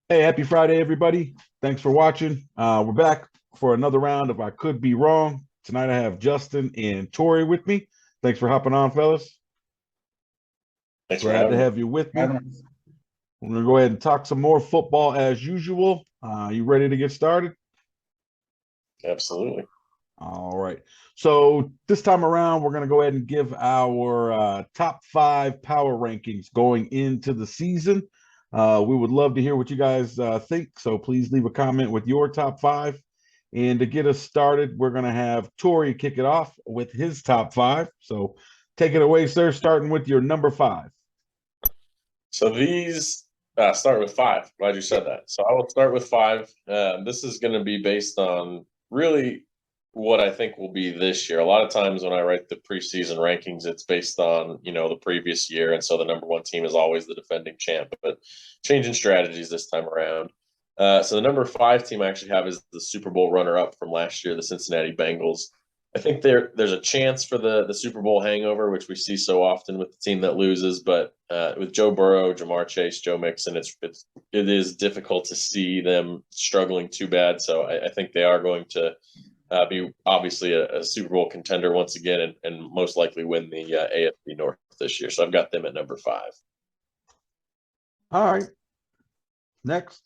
Hey, happy Friday, everybody. Thanks for watching. We're back for another round of I Could Be Wrong. Tonight I have Justin and Torey with me. Thanks for hopping on, fellas. Thanks for Glad to having me. have you with me. Adams. We're going to go ahead and talk some more football as usual. You ready to get started? Absolutely. All right. So this time around, we're going to go ahead and give our top five power rankings going into the season. We would love to hear what you guys think. So please leave a comment with your top five. And to get us started, we're going to have Tori kick it off with his top five. So take it away, sir, starting with your number five. So these start with five. Glad you said that. So I will start with five. This is going to be based on really what I think will be this year. A lot of times when I write the preseason rankings, it's based on the previous year, and so the number one team is always the defending champ. But changing strategies this time around. So the number five team I actually have is the Super Bowl runner-up from last year, the Cincinnati Bengals. I think there's a chance for the Super Bowl hangover, which we see so often with the team that loses. But with Joe Burrow, Jamar Chase, Joe Mixon, it is difficult to see them struggling too bad. So I think they are going to be obviously a Super Bowl contender once again, and most likely win the AFC North this year. So I've got them at number five. All right. Next.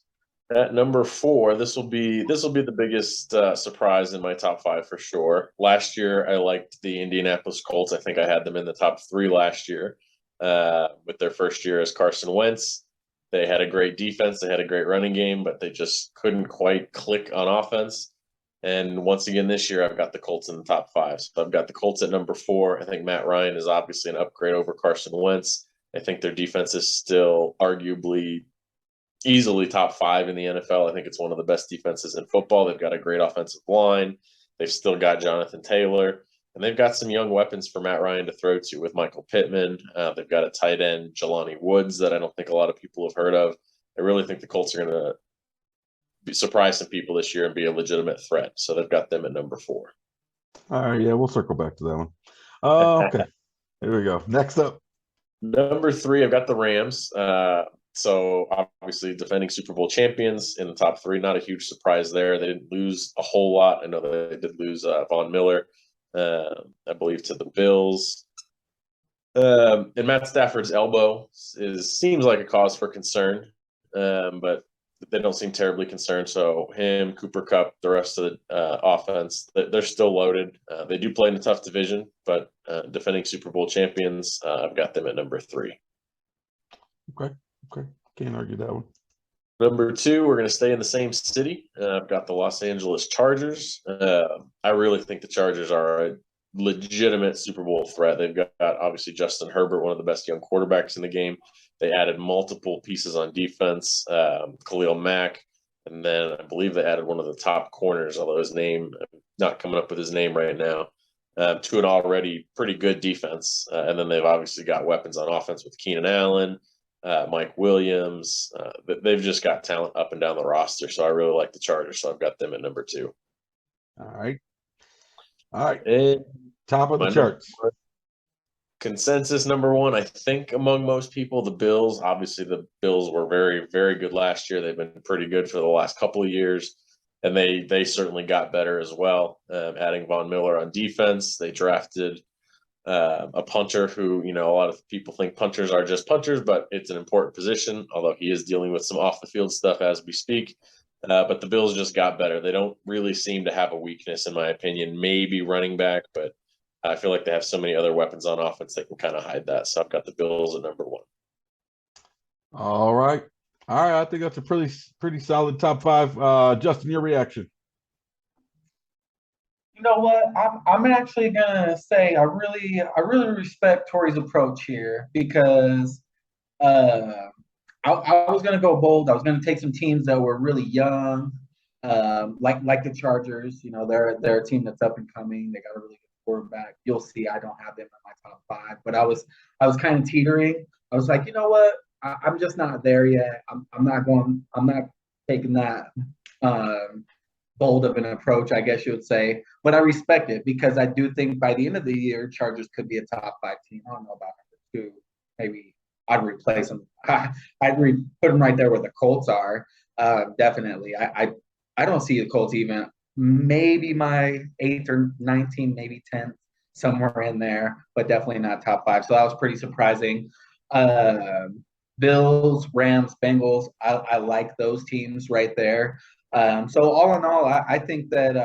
At number four, this will be the biggest surprise in my top five for sure. Last year, I liked the Indianapolis Colts. I think I had them in the top three last year with their first year as Carson Wentz. They had a great defense. They had a great running game, but they just couldn't quite click on offense. And once again, this year, I've got the Colts in the top five. So I've got the Colts at number four. I think Matt Ryan is obviously an upgrade over Carson Wentz. I think their defense is still arguably easily top five in the NFL. I think it's one of the best defenses in football. They've got a great offensive line. They've still got Jonathan Taylor, and they've got some young weapons for Matt Ryan to throw to with Michael Pittman. They've got a tight end, Jelani Woods, that I don't think a lot of people have heard of. I really think the Colts are going to surprise some people this year and be a legitimate threat. So they've got them at number four. All right. Yeah, we'll circle back to that one. Okay. Here we go. Next up. Number three, I've got the Rams. So obviously defending Super Bowl champions in the top three, not a huge surprise there. They didn't lose a whole lot. I know they did lose Von Miller, I believe, to the Bills. And Matt Stafford's elbow seems like a cause for concern, but they don't seem terribly concerned. So him, Cooper Kupp, the rest of the offense, they're still loaded. They do play in a tough division, but defending Super Bowl champions, I've got them at number three. Okay. Can't argue that one. Number two, we're going to stay in the same city. I've got the Los Angeles Chargers. I really think the Chargers are a legitimate Super Bowl threat. They've got obviously Justin Herbert, one of the best young quarterbacks in the game. They added multiple pieces on defense, Khalil Mack, and then I believe they added one of the top corners, although his name, I'm not coming up with his name right now, to an already pretty good defense. And then they've obviously got weapons on offense with Keenan Allen, Mike Williams. They've just got talent up and down the roster. So I really like the Chargers. So I've got them at number two. All right. And Top of the charts. Consensus number one, I think among most people, the Bills. Obviously, the Bills were very, very good last year. They've been pretty good for the last couple of years. And they certainly got better as well. Adding Von Miller on defense. They drafted a punter who, a lot of people think punters are just punters, but it's an important position, although he is dealing with some off the field stuff as we speak. But the Bills just got better. They don't really seem to have a weakness, in my opinion, maybe running back, but I feel like they have so many other weapons on offense they can kind of hide that. So I've got the Bills at number one. All right. I think that's a pretty solid top five. Justin, your reaction. You know what? I'm actually gonna say I really respect Torey's approach here because I was gonna go bold. I was gonna take some teams that were really young, like the Chargers. They're a team that's up and coming. They got a really good quarterback. You'll see. I don't have them in my top five, but I was kind of teetering. I was like, you know what? I'm just not there yet. I'm not taking that bold of an approach, I guess you would say. But I respect it because I do think by the end of the year, Chargers could be a top five team. I don't know about number two. Maybe I'd replace them. Put them right there where the Colts are. Definitely. I don't see the Colts even maybe my 8th or 19th, maybe 10th, somewhere in there, but definitely not top 5. So that was pretty surprising. Bills, Rams, Bengals. I like those teams right there. So all in all, I think that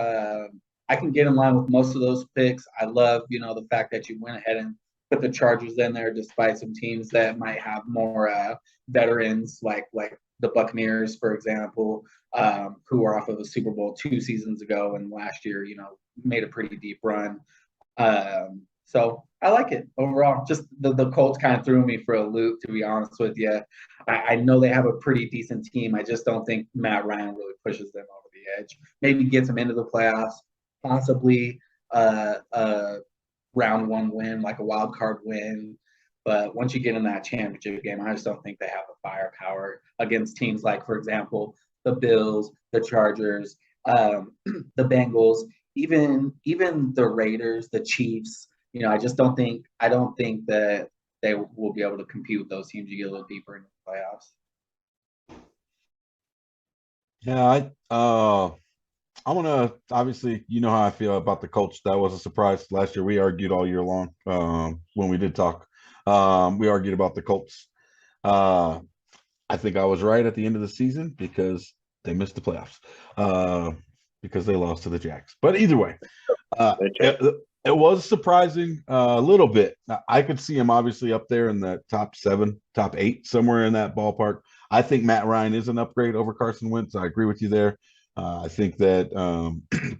I can get in line with most of those picks. I love, the fact that you went ahead and put the Chargers in there, despite some teams that might have more veterans, like the Buccaneers, for example, who were off of a Super Bowl 2 seasons ago, and last year, made a pretty deep run. So I like it overall. Just the Colts kind of threw me for a loop, to be honest with you. I know they have a pretty decent team. I just don't think Matt Ryan really pushes them over the edge. Maybe gets them into the playoffs, possibly a round 1 win, like a wild card win. But once you get in that championship game, I just don't think they have the firepower against teams like, for example, the Bills, the Chargers, the Bengals, even the Raiders, the Chiefs. I just don't think that they will be able to compete with those teams. You get a little deeper into the playoffs. Yeah, I'm gonna obviously how I feel about the Colts. That was a surprise. Last year we argued all year long when we did talk. We argued about the Colts. I think I was right at the end of the season because they missed the playoffs because they lost to the Jags. But either way, it was surprising a little bit. I could see him obviously up there in the top 7, top 8, somewhere in that ballpark. I think Matt Ryan is an upgrade over Carson Wentz. I agree with you there. I think that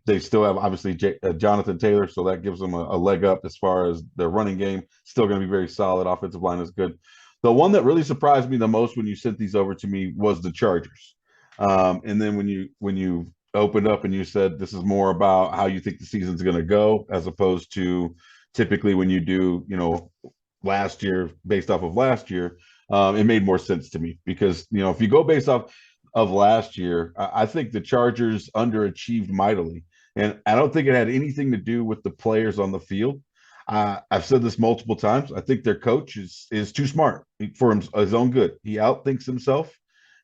they still have obviously Jonathan Taylor, so that gives them a leg up as far as their running game. Still going to be very solid. Offensive line is good. The one that really surprised me the most when you sent these over to me was the Chargers. And then when you opened up and you said this is more about how you think the season's going to go, as opposed to typically when you do, last year based off of last year, it made more sense to me because, if you go based off of last year, I think the Chargers underachieved mightily. And I don't think it had anything to do with the players on the field. I've said this multiple times. I think their coach is too smart for his own good. He outthinks himself.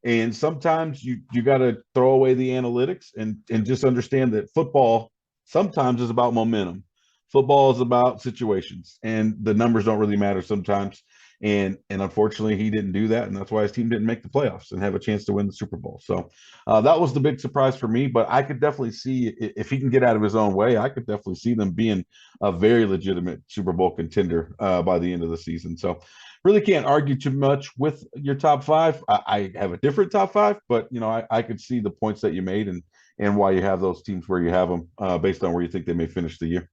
And sometimes you got to throw away the analytics and just understand that football sometimes is about momentum. Football is about situations, and the numbers don't really matter sometimes. And unfortunately, he didn't do that, and that's why his team didn't make the playoffs and have a chance to win the Super Bowl. So that was the big surprise for me. But I could definitely see if he can get out of his own way, I could definitely see them being a very legitimate Super Bowl contender by the end of the season. So really can't argue too much with your top 5. I have a different top 5, but I could see the points that you made and why you have those teams where you have them based on where you think they may finish the year.